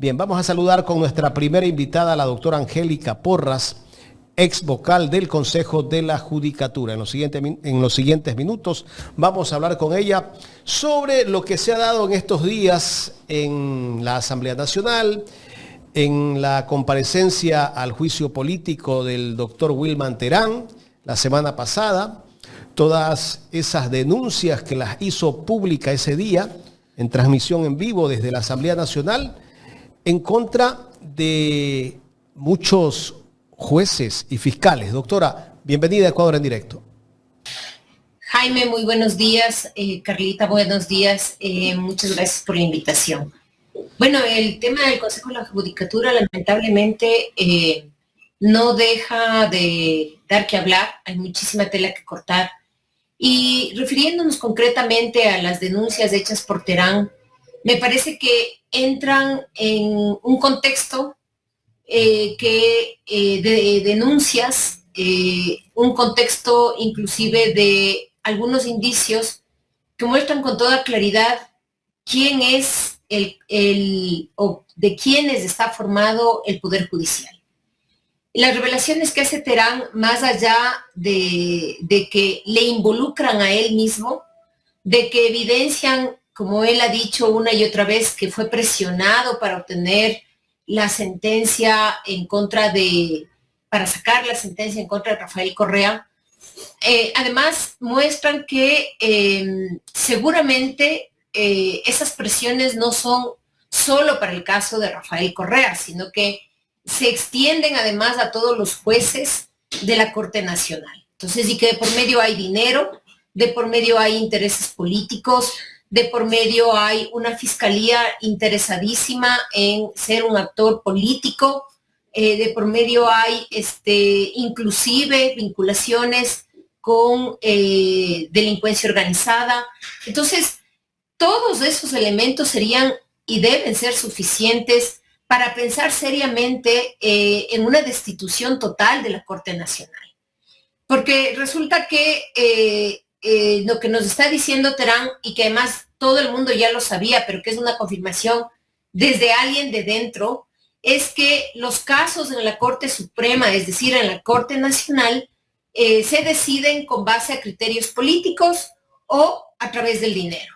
Bien, vamos a saludar con nuestra primera invitada, la doctora Angélica Porras, ex vocal del Consejo de la Judicatura. En los siguientes minutos vamos a hablar con ella sobre lo que se ha dado en estos días en la Asamblea Nacional, en la comparecencia al juicio político del doctor Wilman Terán la semana pasada, todas esas denuncias que las hizo pública ese día en transmisión en vivo desde la Asamblea Nacional en contra de muchos jueces y fiscales. Doctora, bienvenida a Ecuador en Directo. Jaime, muy buenos días. Carlita, buenos días. Muchas gracias por la invitación. Bueno, el tema del Consejo de la Judicatura lamentablemente no deja de dar que hablar. Hay muchísima tela que cortar. Y refiriéndonos concretamente a las denuncias hechas por Terán, me parece que entran en un contexto de denuncias, un contexto inclusive de algunos indicios que muestran con toda claridad quién es o de quiénes está formado el Poder Judicial. Las revelaciones que hace Terán, más allá de que le involucran a él mismo, de que evidencian, como él ha dicho una y otra vez, que fue presionado para obtener la sentencia para sacar la sentencia en contra de Rafael Correa, además muestran que seguramente esas presiones no son solo para el caso de Rafael Correa, sino que se extienden además a todos los jueces de la Corte Nacional. Entonces, y que de por medio hay dinero, de por medio hay intereses políticos, de por medio hay una fiscalía interesadísima en ser un actor político, de por medio hay inclusive vinculaciones con delincuencia organizada. Entonces, todos esos elementos serían y deben ser suficientes para pensar seriamente en una destitución total de la Corte Nacional. Porque resulta que lo que nos está diciendo Terán, y que además todo el mundo ya lo sabía, pero que es una confirmación desde alguien de dentro, es que los casos en la Corte Suprema, es decir, en la Corte Nacional, se deciden con base a criterios políticos o a través del dinero.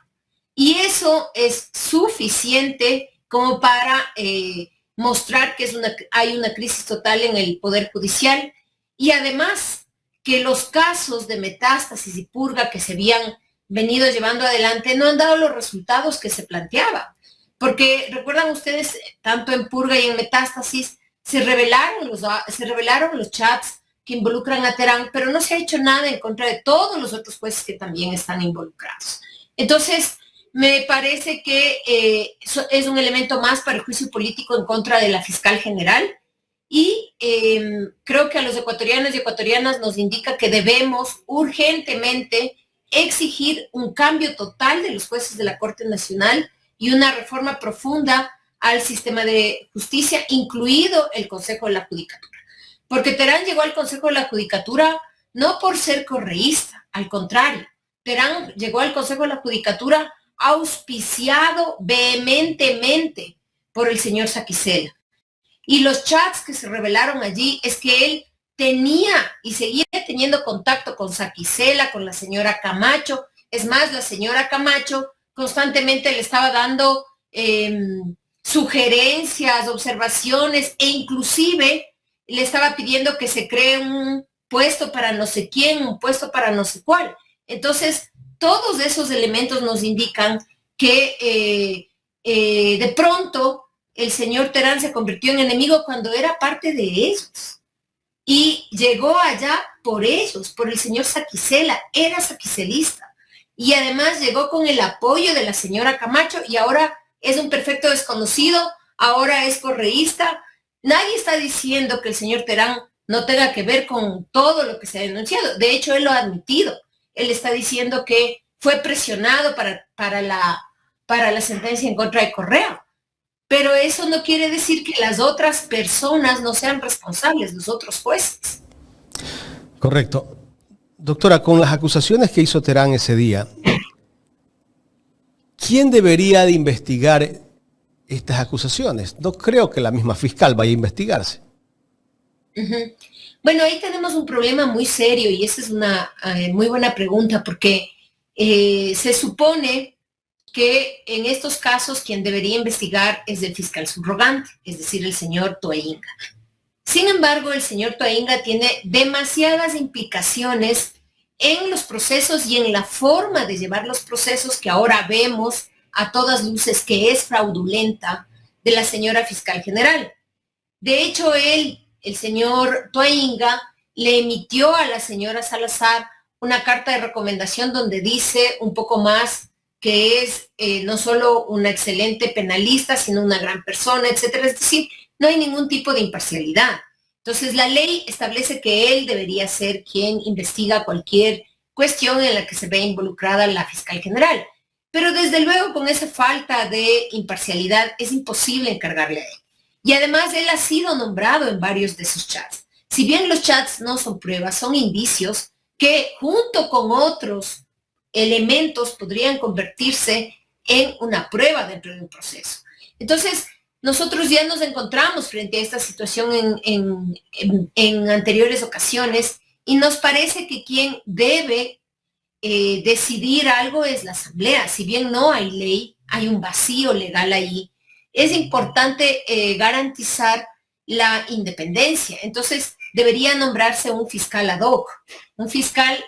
Y eso es suficiente como para mostrar que hay una crisis total en el Poder Judicial, y además que los casos de metástasis y purga que se habían venido llevando adelante no han dado los resultados que se planteaba. Porque recuerdan ustedes, tanto en purga y en metástasis, se revelaron los chats que involucran a Terán, pero no se ha hecho nada en contra de todos los otros jueces que también están involucrados. Entonces, me parece que es un elemento más para el juicio político en contra de la fiscal general, y creo que a los ecuatorianos y ecuatorianas nos indica que debemos urgentemente exigir un cambio total de los jueces de la Corte Nacional y una reforma profunda al sistema de justicia, incluido el Consejo de la Judicatura. Porque Terán llegó al Consejo de la Judicatura no por ser correísta, al contrario, Terán llegó al Consejo de la Judicatura auspiciado vehementemente por el señor Saquicela. Y los chats que se revelaron allí es que él tenía y seguía teniendo contacto con Saquicela, con la señora Camacho. Es más, la señora Camacho constantemente le estaba dando sugerencias, observaciones, e inclusive le estaba pidiendo que se cree un puesto para no sé quién, un puesto para no sé cuál. Entonces, todos esos elementos nos indican que de pronto el señor Terán se convirtió en enemigo cuando era parte de ellos. Y llegó allá por ellos, por el señor Saquicela, era saquicelista. Y además llegó con el apoyo de la señora Camacho, y ahora es un perfecto desconocido, ahora es correísta. Nadie está diciendo que el señor Terán no tenga que ver con todo lo que se ha denunciado. De hecho, él lo ha admitido. Él está diciendo que fue presionado para la sentencia en contra de Correa. Pero eso no quiere decir que las otras personas no sean responsables, los otros jueces. Correcto. Doctora, con las acusaciones que hizo Terán ese día, ¿quién debería de investigar estas acusaciones? No creo que la misma fiscal vaya a investigarse. Ujú. Bueno, ahí tenemos un problema muy serio y esa es una muy buena pregunta porque se supone que en estos casos quien debería investigar es el fiscal subrogante, es decir, el señor Toainga. Sin embargo, el señor Toainga tiene demasiadas implicaciones en los procesos y en la forma de llevar los procesos que ahora vemos a todas luces que es fraudulenta de la señora fiscal general. De hecho, el señor Toainga, le emitió a la señora Salazar una carta de recomendación donde dice un poco más que es no solo una excelente penalista, sino una gran persona, etcétera. Es decir, no hay ningún tipo de imparcialidad. Entonces, la ley establece que él debería ser quien investiga cualquier cuestión en la que se vea involucrada la fiscal general. Pero desde luego, con esa falta de imparcialidad, es imposible encargarle a él. Y además él ha sido nombrado en varios de sus chats. Si bien los chats no son pruebas, son indicios que junto con otros elementos podrían convertirse en una prueba dentro de un proceso. Entonces, nosotros ya nos encontramos frente a esta situación en anteriores ocasiones y nos parece que quien debe decidir algo es la Asamblea. Si bien no hay ley, hay un vacío legal ahí. Es importante garantizar la independencia. Entonces, debería nombrarse un fiscal ad hoc, un fiscal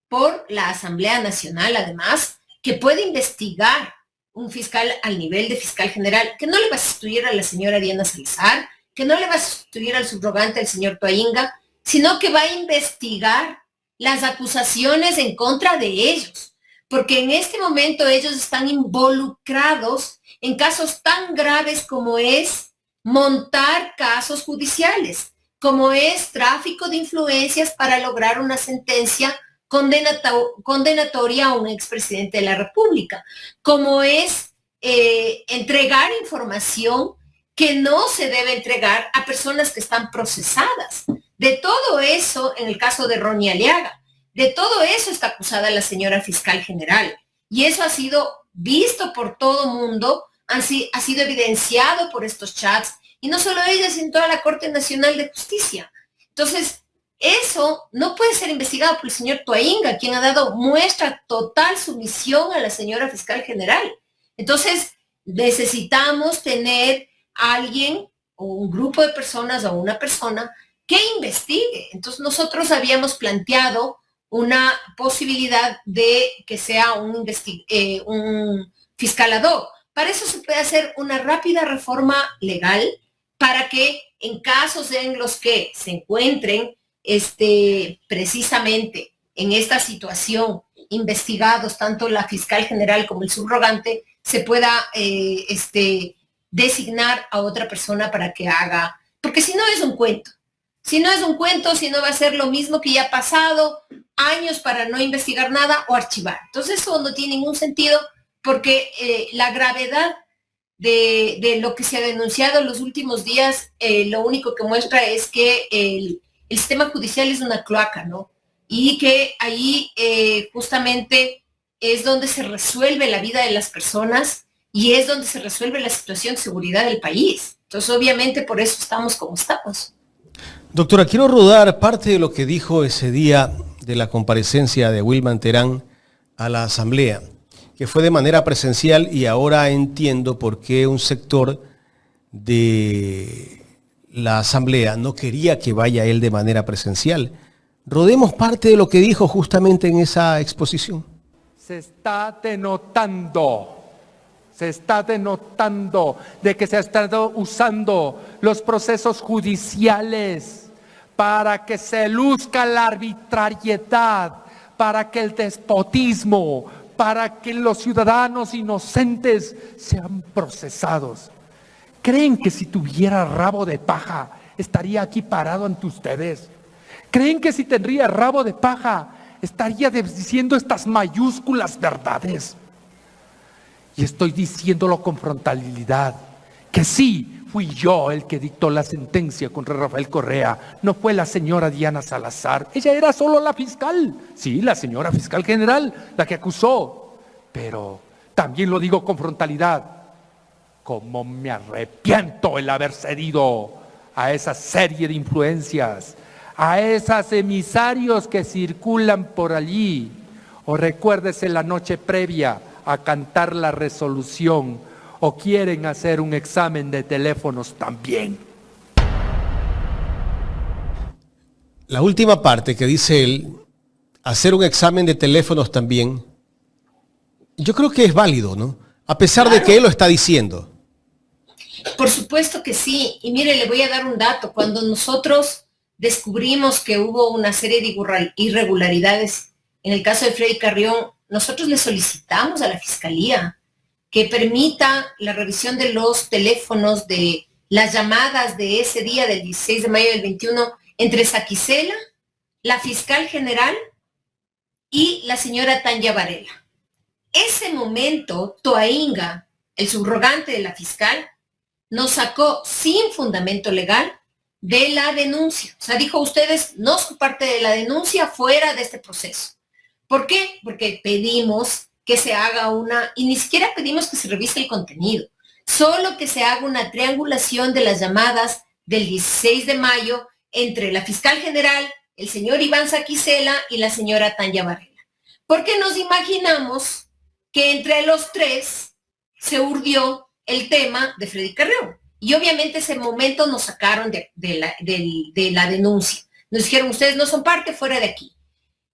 por la Asamblea Nacional, además, que puede investigar, un fiscal al nivel de fiscal general, que no le va a sustituir a la señora Diana Salazar, que no le va a sustituir al subrogante, el señor Toainga, sino que va a investigar las acusaciones en contra de ellos, porque en este momento ellos están involucrados en casos tan graves como es montar casos judiciales, como es tráfico de influencias para lograr una sentencia condenatoria a un expresidente de la República, como es entregar información que no se debe entregar a personas que están procesadas. De todo eso, en el caso de Ronnie Aliaga, de todo eso está acusada la señora fiscal general. Y eso ha sido visto por todo mundo, ha sido evidenciado por estos chats, y no solo ella, sino toda la Corte Nacional de Justicia. Entonces, eso no puede ser investigado por el señor Toainga, quien ha dado muestra total sumisión a la señora fiscal general. Entonces, necesitamos tener a alguien o un grupo de personas o una persona que investigue. Entonces, nosotros habíamos planteado una posibilidad de que sea un fiscal ad hoc. Para eso se puede hacer una rápida reforma legal para que en casos en los que se encuentren precisamente en esta situación investigados tanto la fiscal general como el subrogante, se pueda designar a otra persona para que haga, porque si no es un cuento. Si no es un cuento, si no va a ser lo mismo que ya ha pasado, años para no investigar nada o archivar. Entonces eso no tiene ningún sentido porque la gravedad de lo que se ha denunciado en los últimos días, lo único que muestra es que el sistema judicial es una cloaca, ¿no? Y que ahí justamente es donde se resuelve la vida de las personas y es donde se resuelve la situación de seguridad del país. Entonces, obviamente, por eso estamos como estamos. Doctora, quiero rodar parte de lo que dijo ese día de la comparecencia de Wilman Terán a la Asamblea, que fue de manera presencial, y ahora entiendo por qué un sector de la Asamblea no quería que vaya él de manera presencial. Rodemos parte de lo que dijo justamente en esa exposición. Se está denotando de que se ha estado usando los procesos judiciales para que se luzca la arbitrariedad, para que el despotismo, para que los ciudadanos inocentes sean procesados. ¿Creen que si tuviera rabo de paja estaría aquí parado ante ustedes? ¿Creen que si tendría rabo de paja estaría diciendo estas mayúsculas verdades? Y estoy diciéndolo con frontalidad, que sí, fui yo el que dictó la sentencia contra Rafael Correa, no fue la señora Diana Salazar. Ella era solo la fiscal, sí, la señora fiscal general, la que acusó. Pero también lo digo con frontalidad, Cómo me arrepiento el haber cedido a esa serie de influencias, a esos emisarios que circulan por allí. O recuérdese la noche previa a cantar la resolución, o quieren hacer un examen de teléfonos también. La última parte que dice él, hacer un examen de teléfonos también, yo creo que es válido, ¿no? A pesar de que él lo está diciendo. Por supuesto que sí. Y mire, le voy a dar un dato. Cuando nosotros descubrimos que hubo una serie de irregularidades en el caso de Freddy Carrión, nosotros le solicitamos a la Fiscalía que permita la revisión de los teléfonos, de las llamadas de ese día, del 16 de mayo del 21, entre Saquicela, la fiscal general y la señora Tanya Varela. Ese momento, Toainga, el subrogante de la fiscal, nos sacó sin fundamento legal de la denuncia. O sea, dijo, ustedes no son parte de la denuncia, fuera de este proceso. ¿Por qué? Porque pedimos que se haga y ni siquiera pedimos que se revise el contenido, solo que se haga una triangulación de las llamadas del 16 de mayo entre la fiscal general, el señor Iván Saquicela y la señora Tanya Varela. Porque nos imaginamos que entre los tres se urdió el tema de Freddy Carrión. Y obviamente ese momento nos sacaron de la denuncia. Nos dijeron, ustedes no son parte, fuera de aquí.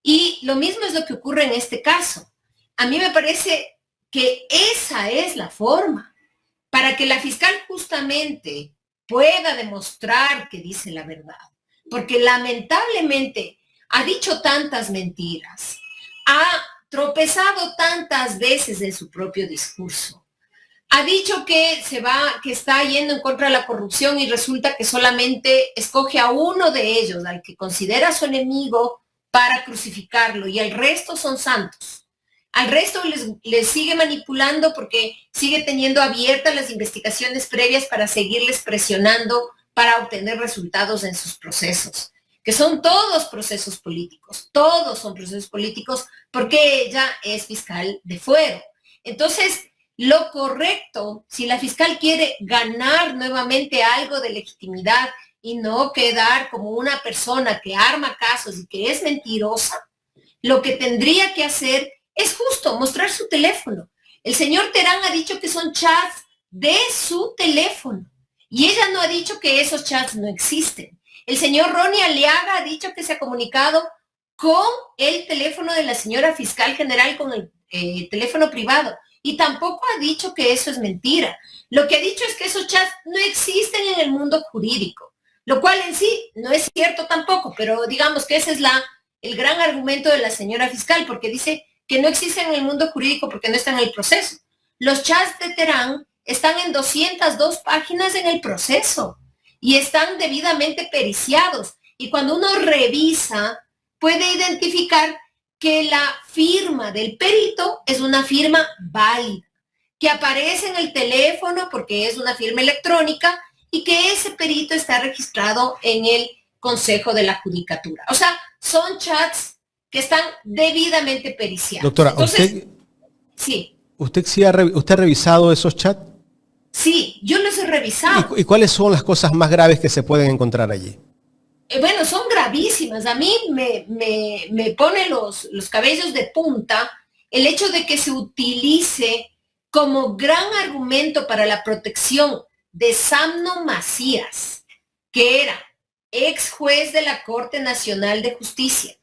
Y lo mismo es lo que ocurre en este caso. A mí me parece que esa es la forma para que la fiscal justamente pueda demostrar que dice la verdad. Porque lamentablemente ha dicho tantas mentiras, ha tropezado tantas veces en su propio discurso. Ha dicho que está yendo en contra de la corrupción y resulta que solamente escoge a uno de ellos, al que considera su enemigo, para crucificarlo, y el resto son santos. Al resto les sigue manipulando porque sigue teniendo abiertas las investigaciones previas para seguirles presionando para obtener resultados en sus procesos, que son todos procesos políticos, todos son procesos políticos porque ella es fiscal de fuero. Entonces, lo correcto, si la fiscal quiere ganar nuevamente algo de legitimidad y no quedar como una persona que arma casos y que es mentirosa, lo que tendría que hacer es justo mostrar su teléfono. El señor Terán ha dicho que son chats de su teléfono y ella no ha dicho que esos chats no existen. El señor Ronnie Aliaga ha dicho que se ha comunicado con el teléfono de la señora fiscal general, con el teléfono privado, y tampoco ha dicho que eso es mentira. Lo que ha dicho es que esos chats no existen en el mundo jurídico, lo cual en sí no es cierto tampoco, pero digamos que ese es el gran argumento de la señora fiscal, porque dice que no existen en el mundo jurídico porque no están en el proceso. Los chats de Terán están en 202 páginas en el proceso y están debidamente periciados. Y cuando uno revisa, puede identificar que la firma del perito es una firma válida, que aparece en el teléfono porque es una firma electrónica y que ese perito está registrado en el Consejo de la Judicatura. O sea, son chats que están debidamente periciados. Doctora, entonces, ¿usted ha revisado esos chats? Sí, yo los he revisado. ¿Y cuáles son las cosas más graves que se pueden encontrar allí? Bueno, son gravísimas. A mí me pone los cabellos de punta el hecho de que se utilice como gran argumento para la protección de Samno Macías, que era ex juez de la Corte Nacional de Justicia,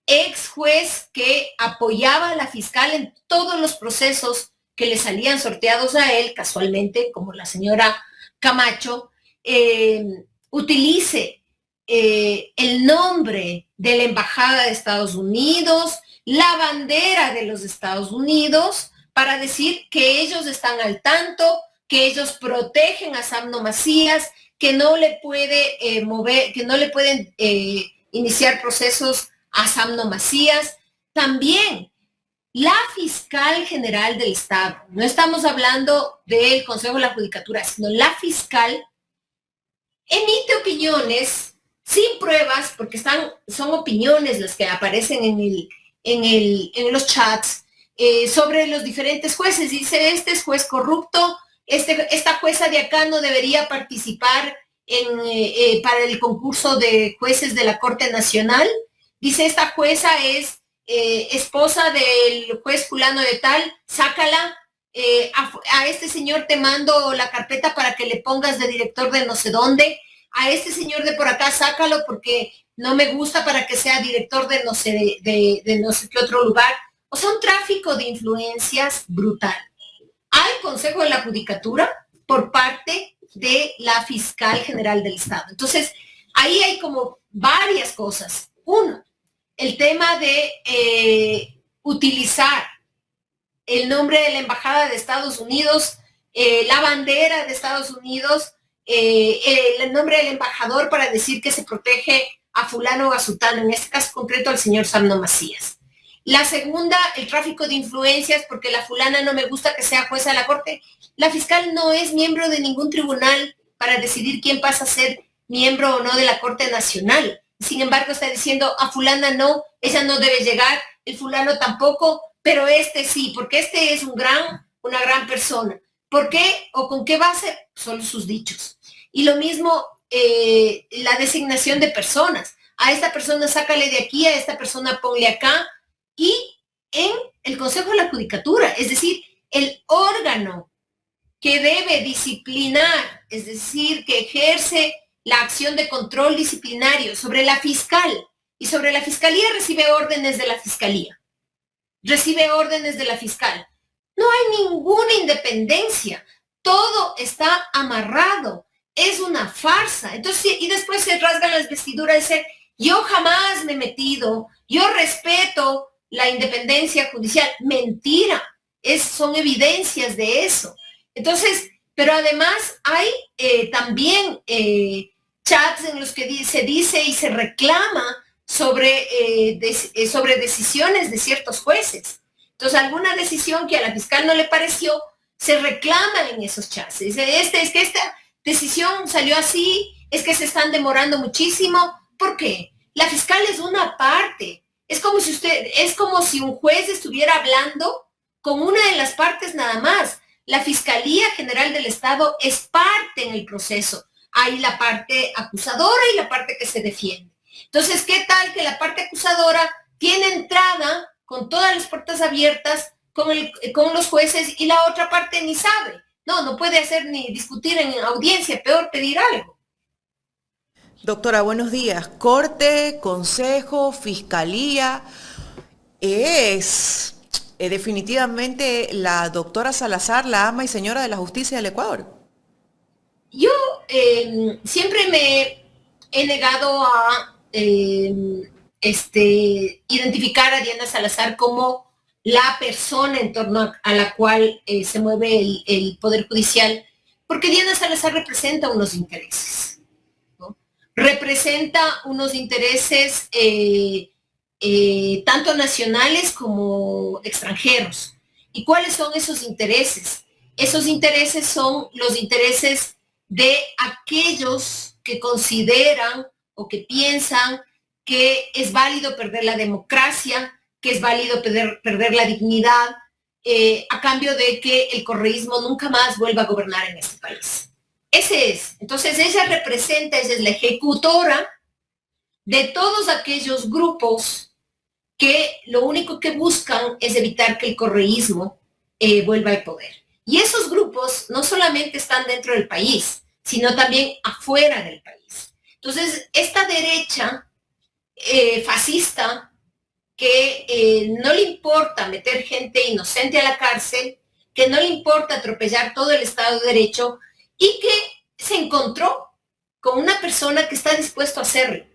ex juez que apoyaba a la fiscal en todos los procesos que le salían sorteados a él, casualmente, como la señora Camacho, utilice el nombre de la Embajada de Estados Unidos, la bandera de los Estados Unidos, para decir que ellos están al tanto, que ellos protegen a Samno Macías, que no le puede que no le pueden iniciar procesos a Samno Macías. También la fiscal general del Estado, no estamos hablando del Consejo de la Judicatura, sino la fiscal emite opiniones sin pruebas, porque son opiniones las que aparecen en los chats sobre los diferentes jueces. Dice, este es juez corrupto, esta jueza de acá no debería participar para el concurso de jueces de la Corte Nacional. Dice, esta jueza es esposa del juez fulano de tal, sácala. A este señor te mando la carpeta para que le pongas de director de no sé dónde. A este señor de por acá, sácalo porque no me gusta para que sea director de no sé, de no sé qué otro lugar. O sea, un tráfico de influencias brutal. Hay Consejo de la Judicatura por parte de la Fiscal General del Estado. Entonces, ahí hay como varias cosas. Uno, el tema de utilizar el nombre de la Embajada de Estados Unidos, la bandera de Estados Unidos, el nombre del embajador para decir que se protege a fulano o a sutano, en este caso concreto al señor Samno Macías. La segunda, el tráfico de influencias, porque la fulana no me gusta que sea jueza de la Corte. La fiscal no es miembro de ningún tribunal para decidir quién pasa a ser miembro o no de la Corte Nacional. Sin embargo, está diciendo a fulana no, ella no debe llegar, el fulano tampoco, pero este sí, porque este es una gran persona. ¿Por qué o con qué base? Son sus dichos. Y lo mismo la designación de personas. A esta persona sácale de aquí, a esta persona ponle acá. Y en el Consejo de la Judicatura, es decir, el órgano que debe disciplinar, es decir, que ejerce la acción de control disciplinario sobre la fiscal y sobre la fiscalía recibe órdenes de la fiscalía, recibe órdenes de la fiscal. No hay ninguna independencia, todo está amarrado, es una farsa. Entonces, y después se rasgan las vestiduras y dicen, yo jamás me he metido, yo respeto la independencia judicial. Mentira, son evidencias de eso. Entonces, pero además hay también chats en los que se dice y se reclama sobre decisiones de ciertos jueces. Entonces, alguna decisión que a la fiscal no le pareció, se reclama en esos chats. Dice, es que esta decisión salió así, es que se están demorando muchísimo. ¿Por qué? La fiscal es una parte. Es como si un juez estuviera hablando con una de las partes nada más. La Fiscalía General del Estado es parte en el proceso. Hay la parte acusadora y la parte que se defiende. Entonces, ¿qué tal que la parte acusadora tiene entrada con todas las puertas abiertas con los jueces y la otra parte ni sabe? No puede hacer ni discutir en audiencia, peor pedir algo. Doctora, buenos días. Corte, Consejo, Fiscalía. Es definitivamente la doctora Salazar, la ama y señora de la justicia del Ecuador. Yo siempre me he negado a identificar a Diana Salazar como la persona en torno a la cual se mueve el Poder Judicial, porque Diana Salazar representa unos intereses, ¿no? Representa unos intereses tanto nacionales como extranjeros. ¿Y cuáles son esos intereses? Esos intereses son los intereses de aquellos que consideran o que piensan que es válido perder la democracia, que es válido perder la dignidad, a cambio de que el correísmo nunca más vuelva a gobernar en este país. Ese es. Entonces ella es la ejecutora de todos aquellos grupos que lo único que buscan es evitar que el correísmo vuelva al poder. Y esos grupos no solamente están dentro del país, sino también afuera del país. Entonces, esta derecha fascista que no le importa meter gente inocente a la cárcel, que no le importa atropellar todo el Estado de Derecho y que se encontró con una persona que está dispuesto a hacerlo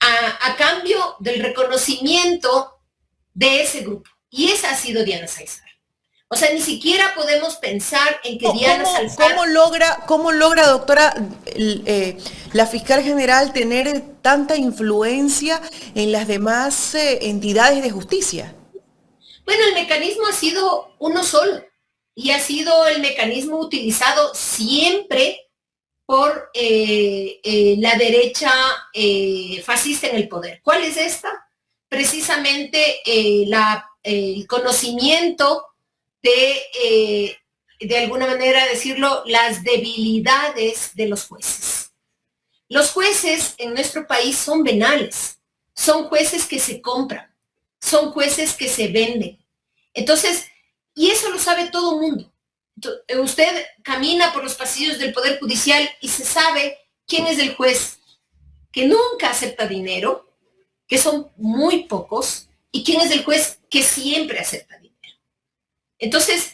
a cambio del reconocimiento de ese grupo. Y esa ha sido Diana Salazar. O sea, ni siquiera podemos pensar en que Diana Salazar... ¿Cómo logra, doctora, la fiscal general tener tanta influencia en las demás entidades de justicia? Bueno, el mecanismo ha sido uno solo y ha sido el mecanismo utilizado siempre por la derecha fascista en el poder. ¿Cuál es esta? Precisamente el conocimiento de de alguna manera decirlo, las debilidades de los jueces. Los jueces en nuestro país son venales, son jueces que se compran, son jueces que se venden. Entonces, y eso lo sabe todo el mundo. Usted camina por los pasillos del Poder Judicial y se sabe quién es el juez que nunca acepta dinero, que son muy pocos, y quién es el juez que siempre acepta dinero. Entonces,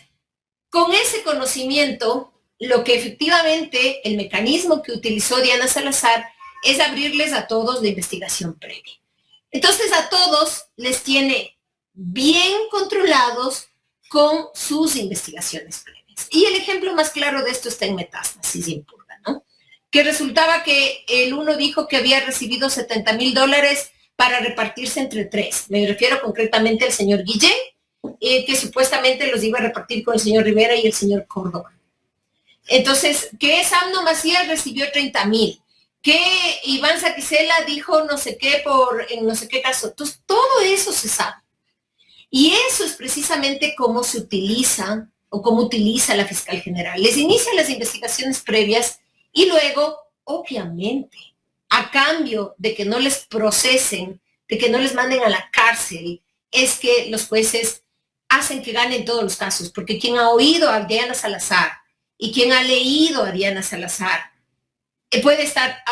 con ese conocimiento, lo que efectivamente el mecanismo que utilizó Diana Salazar es abrirles a todos la investigación previa. Entonces, a todos les tiene bien controlados con sus investigaciones previas. Y el ejemplo más claro de esto está en Metástasis Impurga, ¿no? Que resultaba que el uno dijo que había recibido $70,000 para repartirse entre 3. Me refiero concretamente al señor Guillén, que supuestamente los iba a repartir con el señor Rivera y el señor Córdoba. Entonces, que Samno Macías recibió 30,000, que Iván Saquicela dijo no sé qué en no sé qué caso. Entonces, todo eso se sabe. Y eso es precisamente cómo se utiliza o cómo utiliza la fiscal general. Les inicia las investigaciones previas y luego, obviamente, a cambio de que no les procesen, de que no les manden a la cárcel, es que los jueces hacen que ganen todos los casos, porque quien ha oído a Diana Salazar y quien ha leído a Diana Salazar está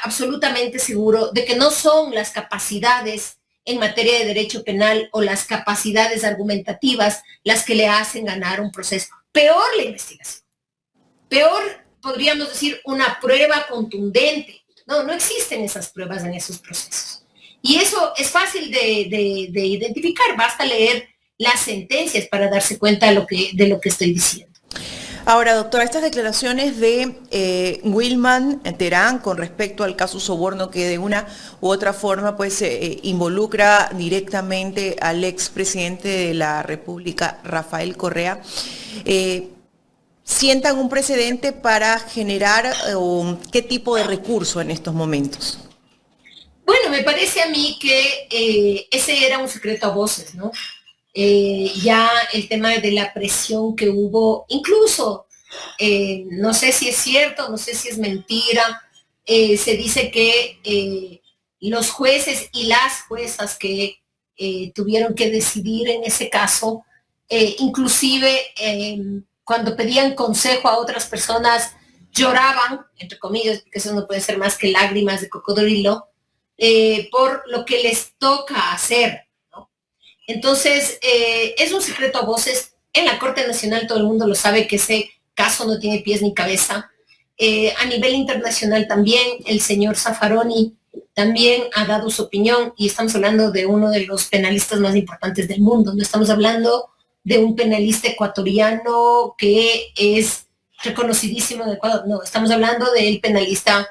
absolutamente seguro de que no son las capacidades en materia de derecho penal o las capacidades argumentativas las que le hacen ganar un proceso. Peor la investigación. Peor, podríamos decir, una prueba contundente. No existen esas pruebas en esos procesos. Y eso es fácil de identificar. Basta leer las sentencias para darse cuenta de lo que estoy diciendo. Ahora, doctora, estas declaraciones de Wilman Terán con respecto al caso soborno que de una u otra forma pues involucra directamente al expresidente de la República, Rafael Correa, ¿sientan un precedente para generar qué tipo de recurso en estos momentos? Bueno, me parece a mí que ese era un secreto a voces, ¿no? Ya el tema de la presión que hubo, incluso, no sé si es cierto, no sé si es mentira, se dice que los jueces y las juezas que tuvieron que decidir en ese caso, inclusive cuando pedían consejo a otras personas, lloraban, entre comillas, porque eso no puede ser más que lágrimas de cocodrilo, por lo que les toca hacer. Entonces, es un secreto a voces. En la Corte Nacional todo el mundo lo sabe que ese caso no tiene pies ni cabeza. A nivel internacional también, el señor Zaffaroni también ha dado su opinión y estamos hablando de uno de los penalistas más importantes del mundo. No estamos hablando de un penalista ecuatoriano que es reconocidísimo en Ecuador. No, estamos hablando del penalista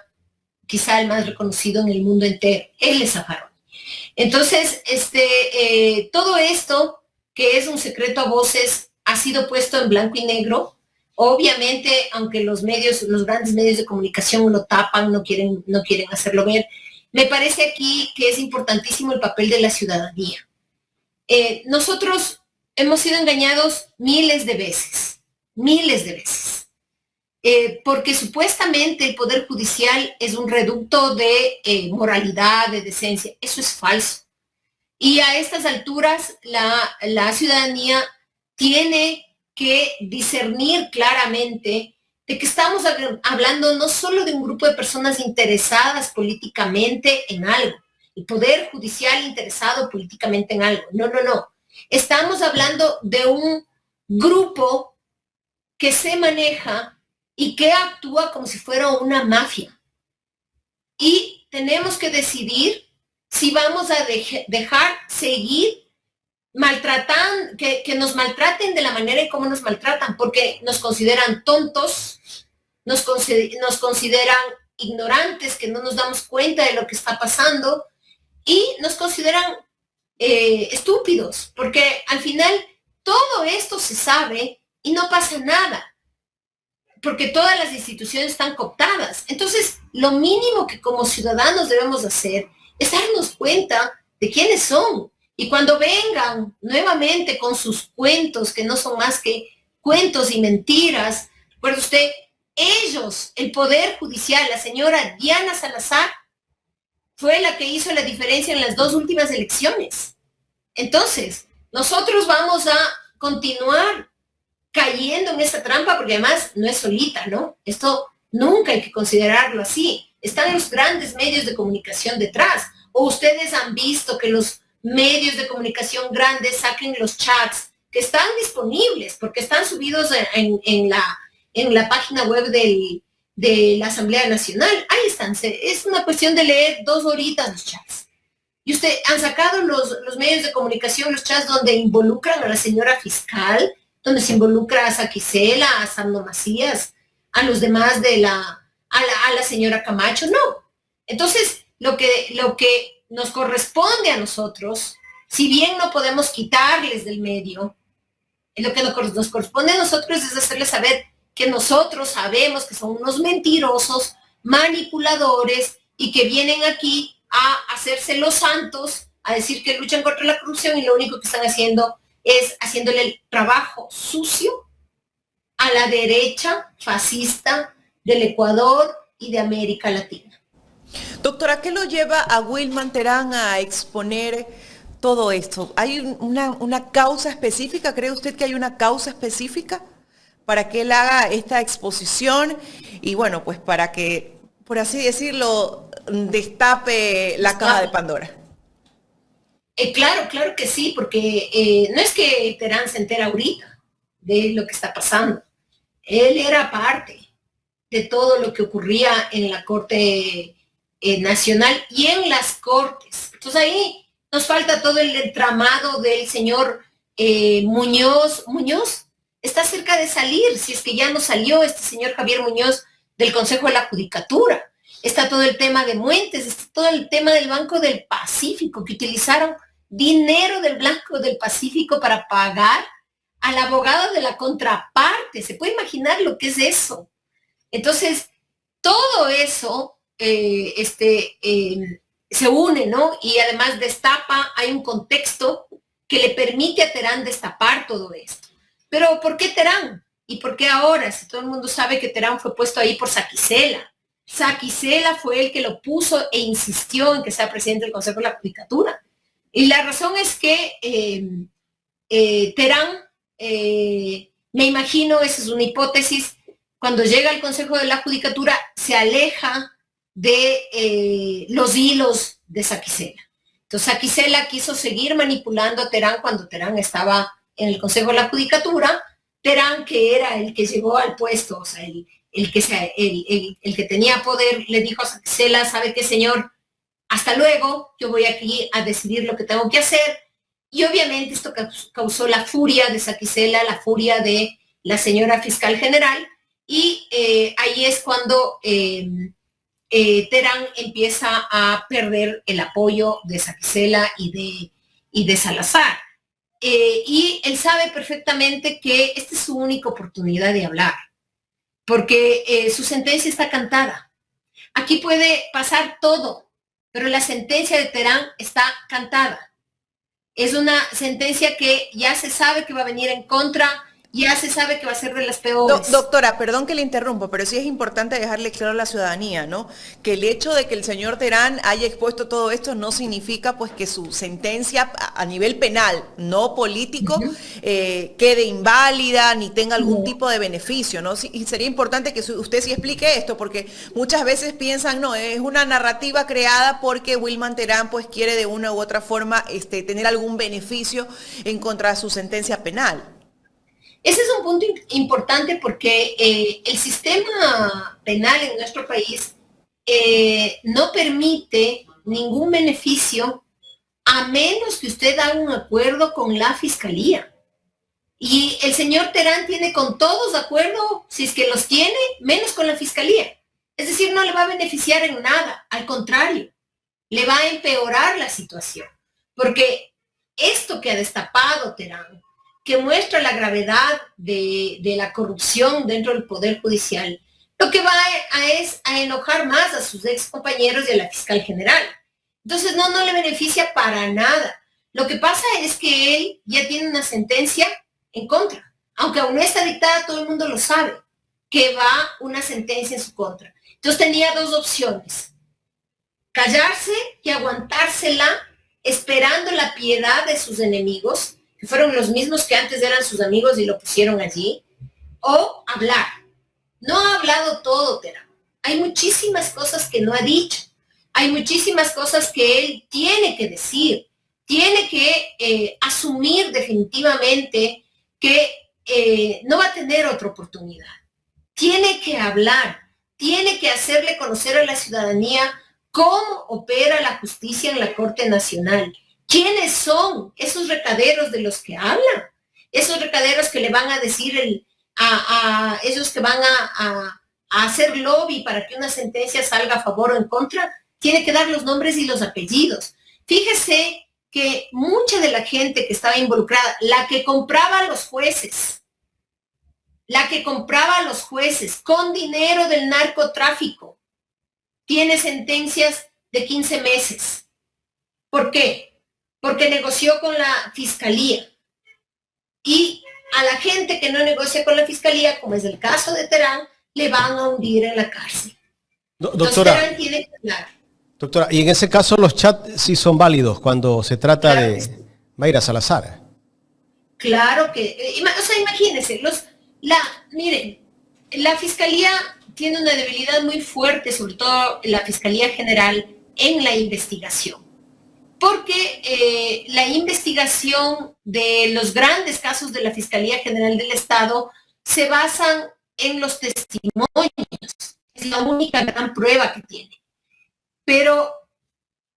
quizá el más reconocido en el mundo entero. Él es Zaffaroni. Entonces, todo esto, que es un secreto a voces, ha sido puesto en blanco y negro. Obviamente, aunque los grandes medios de comunicación lo tapan, no quieren hacerlo ver, me parece aquí que es importantísimo el papel de la ciudadanía. Nosotros hemos sido engañados miles de veces. Porque supuestamente el Poder Judicial es un reducto de moralidad, de decencia. Eso es falso. Y a estas alturas la ciudadanía tiene que discernir claramente de que estamos hablando no solo de un grupo de personas interesadas políticamente en algo, el Poder Judicial interesado políticamente en algo. No. Estamos hablando de un grupo que se maneja y que actúa como si fuera una mafia. Y tenemos que decidir si vamos a dejar seguir maltratando, que nos maltraten de la manera en cómo nos maltratan, porque nos consideran tontos, nos consideran ignorantes, que no nos damos cuenta de lo que está pasando, y nos consideran estúpidos, porque al final todo esto se sabe y no pasa nada, porque todas las instituciones están cooptadas. Entonces, lo mínimo que como ciudadanos debemos hacer es darnos cuenta de quiénes son. Y cuando vengan nuevamente con sus cuentos, que no son más que cuentos y mentiras. Recuerde usted, ellos, el Poder Judicial, la señora Diana Salazar, fue la que hizo la diferencia en las 2 últimas elecciones. Entonces, nosotros vamos a continuar cayendo en esta trampa, porque además no es solita, ¿no? Esto nunca hay que considerarlo así. Están los grandes medios de comunicación detrás. O ustedes han visto que los medios de comunicación grandes saquen los chats que están disponibles, porque están subidos en la página web de la Asamblea Nacional. Ahí están. Es una cuestión de leer 2 horitas los chats. Y usted han sacado los medios de comunicación, los chats donde involucran a la señora fiscal, donde se involucra a Saquicela, a Sandro Macías, a los demás a la señora Camacho. No. Entonces, lo que nos corresponde a nosotros, si bien no podemos quitarles del medio, lo que nos corresponde a nosotros es hacerles saber que nosotros sabemos que son unos mentirosos, manipuladores, y que vienen aquí a hacerse los santos, a decir que luchan contra la corrupción, y lo único que están haciendo es haciéndole el trabajo sucio a la derecha fascista del Ecuador y de América Latina. Doctora, ¿qué lo lleva a Wilman Terán a exponer todo esto? ¿Hay una causa específica? ¿Cree usted que hay una causa específica para que él haga esta exposición? Y bueno, pues para que, por así decirlo, destape la caja de Pandora. Claro que sí, porque no es que Terán se entera ahorita de lo que está pasando. Él era parte de todo lo que ocurría en la Corte Nacional y en las Cortes. Entonces ahí nos falta todo el entramado del señor Muñoz. Muñoz está cerca de salir, si es que ya no salió este señor Javier Muñoz del Consejo de la Judicatura. Está todo el tema de Muentes, está todo el tema del Banco del Pacífico, que utilizaron dinero del Banco del Pacífico para pagar al abogado de la contraparte. ¿Se puede imaginar lo que es eso? Entonces, todo eso se une, ¿no? Y además destapa, hay un contexto que le permite a Terán destapar todo esto. Pero ¿por qué Terán? ¿Y por qué ahora? Si todo el mundo sabe que Terán fue puesto ahí por Saquicela. Saquicela fue el que lo puso e insistió en que sea presidente del Consejo de la Judicatura. Y la razón es que Terán, me imagino, esa es una hipótesis, cuando llega al Consejo de la Judicatura se aleja de los hilos de Saquicela. Entonces Saquicela quiso seguir manipulando a Terán cuando Terán estaba en el Consejo de la Judicatura. Terán, que era el que llegó al puesto, o sea, el que tenía poder, le dijo a Saquicela: ¿sabe qué, señor? Hasta luego, yo voy aquí a decidir lo que tengo que hacer. Y obviamente esto causó la furia de Saquicela, la furia de la señora fiscal general, y ahí es cuando Terán empieza a perder el apoyo de Saquicela y de Salazar. Y él sabe perfectamente que esta es su única oportunidad de hablar, porque su sentencia está cantada. Aquí puede pasar todo, pero la sentencia de Terán está cantada. Es una sentencia que ya se sabe que va a venir en contra, ya se sabe que va a ser de las peores. Doctora, perdón que le interrumpo, pero sí es importante dejarle claro a la ciudadanía, ¿no? Que el hecho de que el señor Terán haya expuesto todo esto no significa pues que su sentencia a nivel penal, no político, quede inválida ni tenga algún tipo de beneficio, ¿no? Y sería importante que usted sí explique esto, porque muchas veces piensan, no, es una narrativa creada porque Wilman Terán pues quiere de una u otra forma tener algún beneficio en contra de su sentencia penal. Ese es un punto importante porque el sistema penal en nuestro país no permite ningún beneficio a menos que usted haga un acuerdo con la fiscalía. Y el señor Terán tiene con todos de acuerdo, si es que los tiene, menos con la fiscalía. Es decir, no le va a beneficiar en nada, al contrario, le va a empeorar la situación. Porque esto que ha destapado Terán, que muestra la gravedad de la corrupción dentro del Poder Judicial, lo que va es a enojar más a sus ex compañeros y a la fiscal general. Entonces no le beneficia para nada. Lo que pasa es que él ya tiene una sentencia en contra. aunque aún no está dictada, todo el mundo lo sabe, que va una sentencia en su contra. Entonces tenía dos opciones: callarse y aguantársela esperando la piedad de sus enemigos, que fueron los mismos que antes eran sus amigos y lo pusieron allí, o hablar. No ha hablado todo, Terán. Hay muchísimas cosas que no ha dicho. Hay muchísimas cosas que él tiene que decir. Tiene que asumir definitivamente que no va a tener otra oportunidad. Tiene que hablar. Tiene que hacerle conocer a la ciudadanía cómo opera la justicia en la Corte Nacional. ¿Quiénes son esos recaderos de los que hablan? Esos recaderos que le van a decir a esos que van a hacer lobby para que una sentencia salga a favor o en contra. Tiene que dar los nombres y los apellidos. Fíjese que mucha de la gente que estaba involucrada, la que compraba a los jueces con dinero del narcotráfico, tiene sentencias de 15 meses. ¿Por qué? Porque negoció con la fiscalía. Y a la gente que no negocia con la fiscalía, como es el caso de Terán, le van a hundir en la cárcel. Doctora, Terán tiene que hablar. Doctora, y en ese caso los chats sí son válidos cuando se trata Claro de Mayra Salazar. Claro que, o sea, imagínense, miren, la fiscalía tiene una debilidad muy fuerte, sobre todo la Fiscalía General, en la investigación. Porque la investigación de los grandes casos de la Fiscalía General del Estado se basan en los testimonios. Es la única gran prueba que tiene. Pero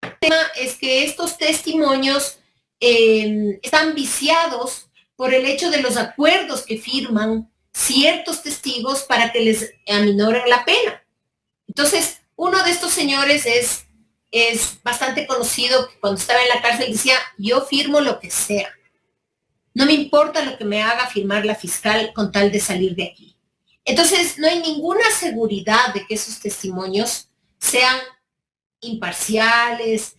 el tema es que estos testimonios están viciados por el hecho de los acuerdos que firman ciertos testigos para que les aminoren la pena. Entonces, uno de estos señores es bastante conocido, que cuando estaba en la cárcel decía: yo firmo lo que sea. No me importa lo que me haga firmar la fiscal con tal de salir de aquí. Entonces, no hay ninguna seguridad de que esos testimonios sean imparciales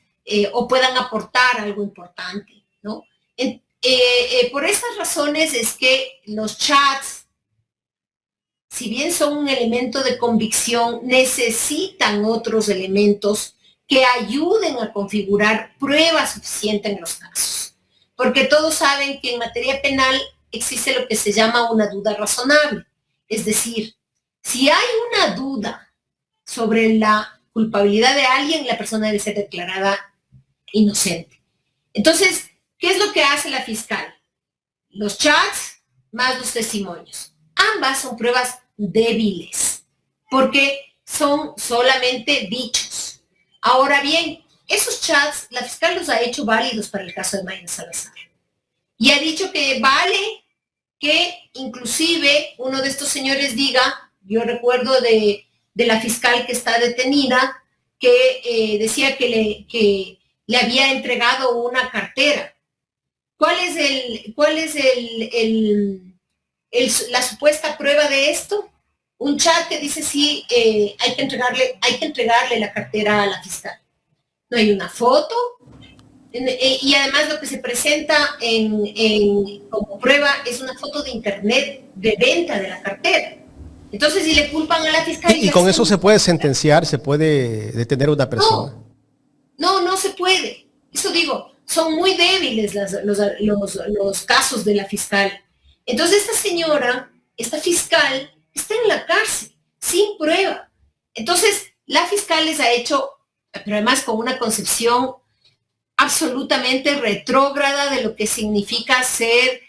o puedan aportar algo importante, ¿no? Por esas razones es que los chats, si bien son un elemento de convicción, necesitan otros elementos que ayuden a configurar prueba suficiente en los casos. Porque todos saben que en materia penal existe lo que se llama una duda razonable. Es decir, si hay una duda sobre la culpabilidad de alguien, la persona debe ser declarada inocente. Entonces, ¿qué es lo que hace la fiscal? Los chats más los testimonios. Ambas son pruebas débiles, porque son solamente dichos. Ahora bien, esos chats, la fiscal los ha hecho válidos para el caso de Mayra Salazar. Y ha dicho que vale que inclusive uno de estos señores diga, yo recuerdo de la fiscal que está detenida, que decía que le había entregado una cartera. ¿Cuál es la supuesta prueba de esto? Un chat que dice sí, hay que entregarle la cartera a la fiscal. No hay una foto, y además lo que se presenta como prueba es una foto de internet de venta de la cartera. Entonces, si le culpan a la fiscalía... ¿Y con eso se puede sentenciar, se puede detener a una persona? No se puede. Eso digo, son muy débiles los casos de la fiscal. Entonces, esta señora, esta fiscal, está en la cárcel, sin prueba. Entonces, la fiscal les ha hecho, pero además con una concepción absolutamente retrógrada de lo que significa ser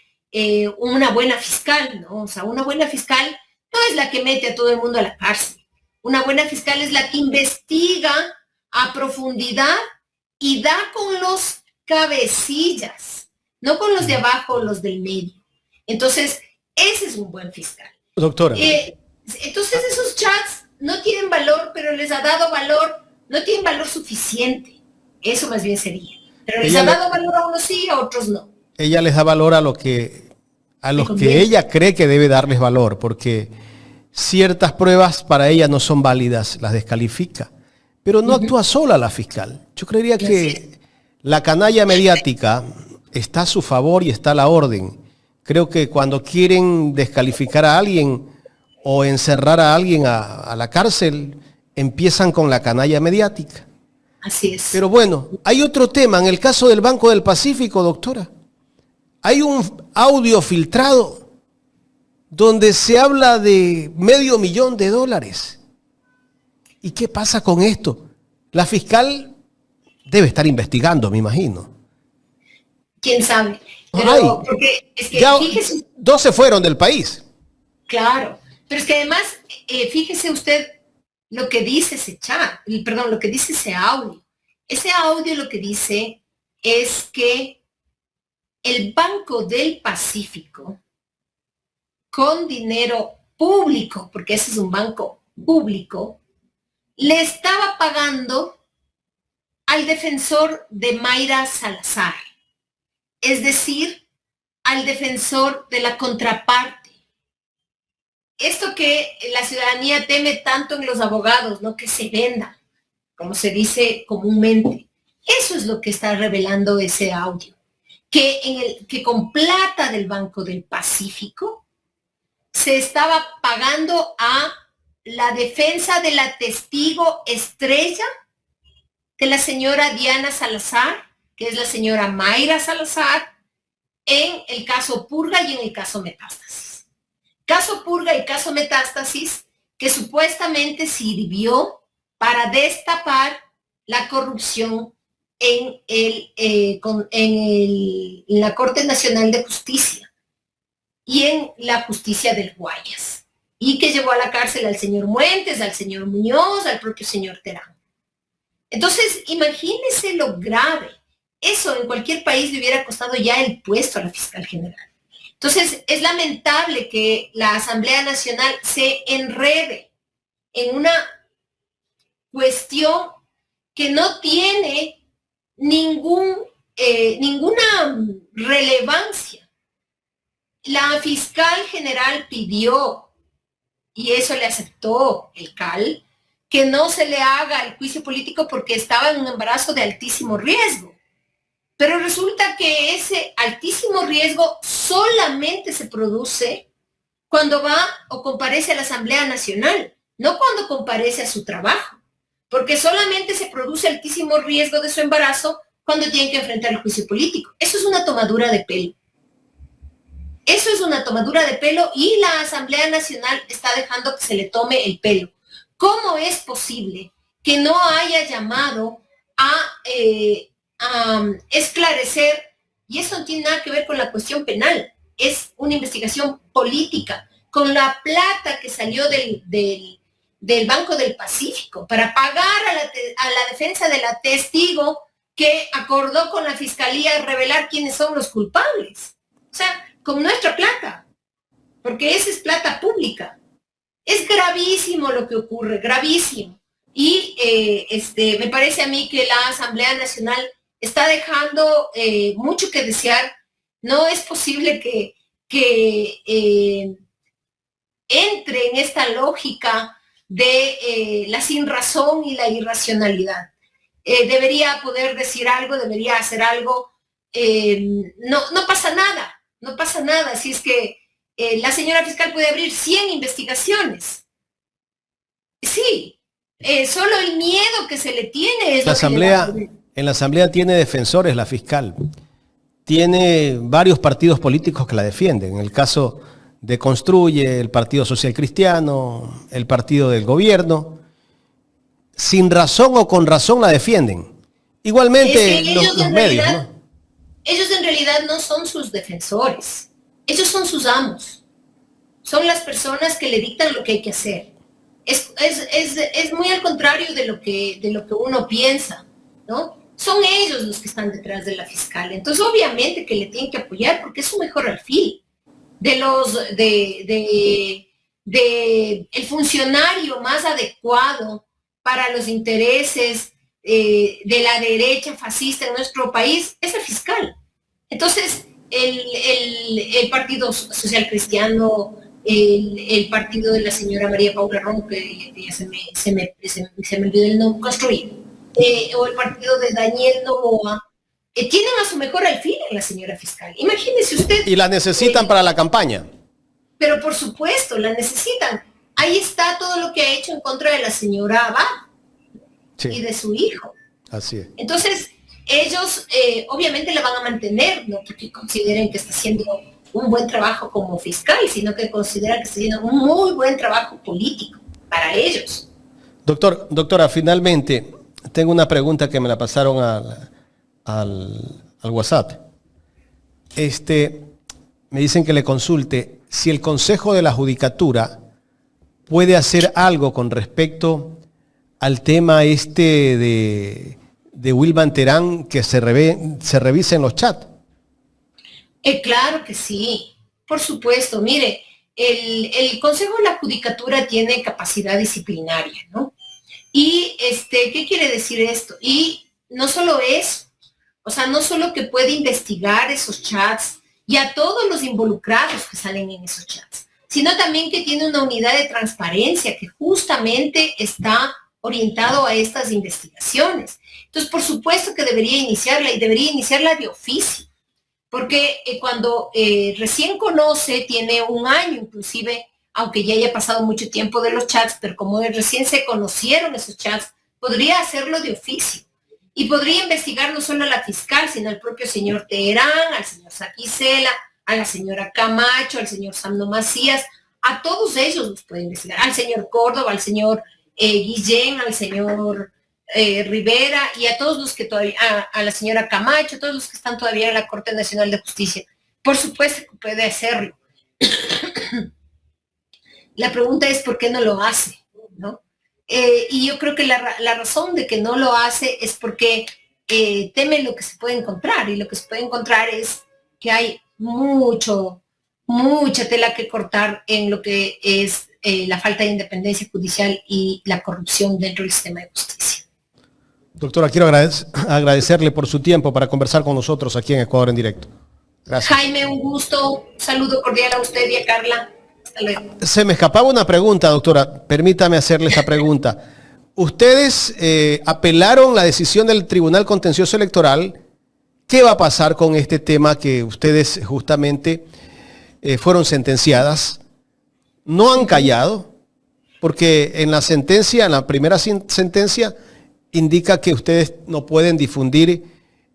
una buena fiscal, ¿no? O sea, una buena fiscal no es la que mete a todo el mundo a la cárcel. Una buena fiscal es la que investiga a profundidad y da con los cabecillas, no con los de abajo o los del medio. Entonces, ese es un buen fiscal. Doctora. Entonces, esos chats no tienen valor, pero les ha dado valor, no tienen valor suficiente. Eso más bien sería. Pero les ha dado valor a unos sí, a otros no. Ella les da valor a los que ella cree que debe darles valor, porque ciertas pruebas para ella no son válidas, las descalifica. Pero no actúa sola la fiscal. Yo creería que la canalla mediática está a su favor y está a la orden. Creo que cuando quieren descalificar a alguien o encerrar a alguien a la cárcel, empiezan con la canalla mediática. Así es. Pero bueno, hay otro tema. En el caso del Banco del Pacífico, doctora, hay un audio filtrado donde se habla de $500,000. ¿Y qué pasa con esto? La fiscal debe estar investigando, me imagino. ¿Quién sabe? Pero porque es que ya fíjese, 12 fueron del país. claro, pero es que además, fíjese usted lo que dice ese chat, perdón, lo que dice ese audio. Ese audio lo que dice es que el Banco del Pacífico, con dinero público, porque ese es un banco público, le estaba pagando al defensor de Mayra Salazar, es decir, al defensor de la contraparte. Esto que la ciudadanía teme tanto en los abogados, ¿no? Que se venda, como se dice comúnmente. Eso es lo que está revelando ese audio. Que con plata del Banco del Pacífico se estaba pagando a la defensa de la testigo estrella de la señora Diana Salazar, que es la señora Mayra Salazar, en el caso Purga y en el caso Metástasis. Caso Purga y caso Metástasis, que supuestamente sirvió para destapar la corrupción en la Corte Nacional de Justicia y en la justicia del Guayas, y que llevó a la cárcel al señor Muentes, al señor Muñoz, al propio señor Terán. Entonces, imagínense lo grave. Eso en cualquier país le hubiera costado ya el puesto a la fiscal general. Entonces, es lamentable que la Asamblea Nacional se enrede en una cuestión que no tiene ninguna relevancia. La fiscal general pidió, y eso le aceptó el CAL, que no se le haga el juicio político porque estaba en un embarazo de altísimo riesgo. Pero resulta que ese altísimo riesgo solamente se produce cuando va o comparece a la Asamblea Nacional, no cuando comparece a su trabajo, porque solamente se produce altísimo riesgo de su embarazo cuando tienen que enfrentar el juicio político. Eso es una tomadura de pelo. Eso es una tomadura de pelo y la Asamblea Nacional está dejando que se le tome el pelo. ¿Cómo es posible que no haya llamado a esclarecer? Y eso no tiene nada que ver con la cuestión penal, es una investigación política, con la plata que salió del Banco del Pacífico para pagar a la defensa de la testigo que acordó con la fiscalía revelar quiénes son los culpables. O sea, con nuestra plata, porque esa es plata pública. Es gravísimo lo que ocurre, gravísimo. Y me parece a mí que la Asamblea Nacional está dejando mucho que desear. No es posible que entre en esta lógica de la sinrazón y la irracionalidad. Debería poder decir algo, debería hacer algo. No pasa nada, no pasa nada. Así es que la señora fiscal puede abrir 100 investigaciones. Sí, solo el miedo que se le tiene es La asamblea, en la asamblea tiene defensores la fiscal. Tiene varios partidos políticos que la defienden. En el caso de Construye, el Partido Social Cristiano, el partido del gobierno, sin razón o con razón la defienden. Igualmente los medios, ¿no? Ellos en realidad no son sus defensores. Ellos son sus amos. Son las personas que le dictan lo que hay que hacer. Es muy al contrario de lo que uno piensa, ¿no? Son ellos los que están detrás de la fiscal. Entonces, obviamente que le tienen que apoyar porque es su mejor alfil. El funcionario más adecuado para los intereses de la derecha fascista en nuestro país es el fiscal. Entonces, el Partido Social Cristiano, el partido de la señora María Paula Romo, que ya se me olvidó el nombre, Construir, o el partido de Daniel Noboa, tienen a su mejor alfil en la señora fiscal. Imagínese usted. Y la necesitan para la campaña. Pero por supuesto, la necesitan. Ahí está todo lo que ha hecho en contra de la señora Abad y de su hijo. Así es. Entonces, ellos obviamente la van a mantener, no porque consideren que está haciendo un buen trabajo como fiscal, sino que consideran que está haciendo un muy buen trabajo político para ellos. Doctora, finalmente, tengo una pregunta que me la pasaron al WhatsApp. Me dicen que le consulte si el Consejo de la Judicatura puede hacer algo con respecto al tema de Wilman Terán, que se revisen los chats. Claro que sí, por supuesto. Mire, el Consejo de la Judicatura tiene capacidad disciplinaria, ¿no? Y ¿qué quiere decir esto? Y no solo eso, o sea, no solo que puede investigar esos chats y a todos los involucrados que salen en esos chats, sino también que tiene una unidad de transparencia que justamente está orientado a estas investigaciones. Entonces, por supuesto que debería iniciarla y debería iniciarla de oficio, porque cuando recién conoce, tiene un año inclusive, aunque ya haya pasado mucho tiempo de los chats, pero como recién se conocieron esos chats, podría hacerlo de oficio. Y podría investigar no solo a la fiscal, sino al propio señor Teherán, al señor Saquicela, a la señora Camacho, al señor Samno Macías, a todos ellos los puede investigar, al señor Córdoba, al señor Guillén, al señor Rivera y a todos los que todavía, a la señora Camacho, todos los que están todavía en la Corte Nacional de Justicia. Por supuesto que puede hacerlo. La pregunta es por qué no lo hace, ¿no? Y yo creo que la razón de que no lo hace es porque teme lo que se puede encontrar, y lo que se puede encontrar es que hay mucha tela que cortar en lo que es la falta de independencia judicial y la corrupción dentro del sistema de justicia. Doctora, quiero agradecerle por su tiempo para conversar con nosotros aquí en Ecuador en Directo. Gracias. Jaime, un gusto. Un saludo cordial a usted y a Carla. Hasta luego. Se me escapaba una pregunta, doctora. Permítame hacerle esta pregunta. Ustedes apelaron la decisión del Tribunal Contencioso Electoral. ¿Qué va a pasar con este tema que ustedes justamente fueron sentenciadas? No han callado, porque en la sentencia, en la primera sentencia, indica que ustedes no pueden difundir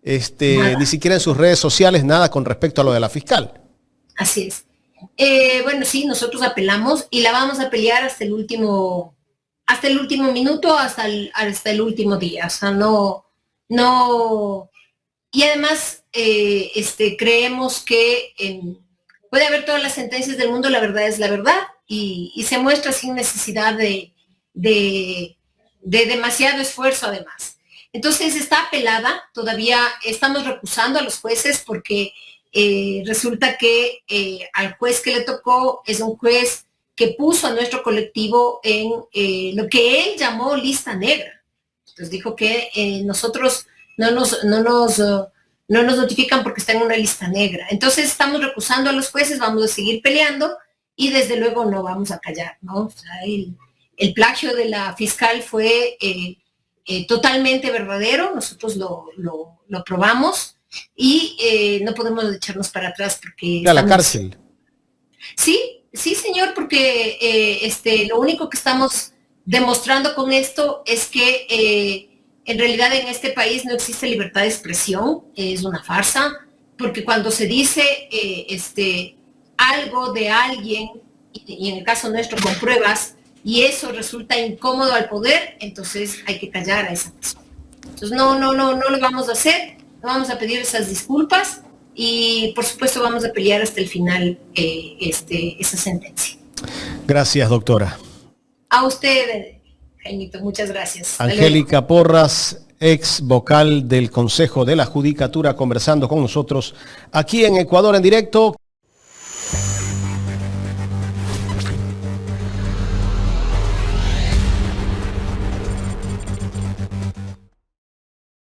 ni siquiera en sus redes sociales nada con respecto a lo de la fiscal. Así es. Bueno, sí, nosotros apelamos y la vamos a pelear hasta el último minuto, hasta el último día. O sea, no. Y además, creemos que puede haber todas las sentencias del mundo, la verdad es la verdad, y se muestra sin necesidad de demasiado esfuerzo además. Entonces está apelada, todavía estamos recusando a los jueces porque resulta que al juez que le tocó es un juez que puso a nuestro colectivo en lo que él llamó lista negra. Entonces dijo que nosotros no nos notifican porque está en una lista negra. Entonces estamos recusando a los jueces, vamos a seguir peleando y desde luego no vamos a callar, ¿no? O sea, el plagio de la fiscal fue totalmente verdadero, nosotros lo probamos y no podemos echarnos para atrás porque... A la cárcel. Sí, señor, porque lo único que estamos demostrando con esto es que en realidad en este país no existe libertad de expresión, es una farsa, porque cuando se dice algo de alguien, y en el caso nuestro con pruebas, y eso resulta incómodo al poder, entonces hay que callar a esa persona. Entonces no lo vamos a hacer, no vamos a pedir esas disculpas, y por supuesto vamos a pelear hasta el final esa sentencia. Gracias, doctora. A usted, Jaimito, muchas gracias. Angélica Porras, ex vocal del Consejo de la Judicatura, conversando con nosotros aquí en Ecuador en Directo.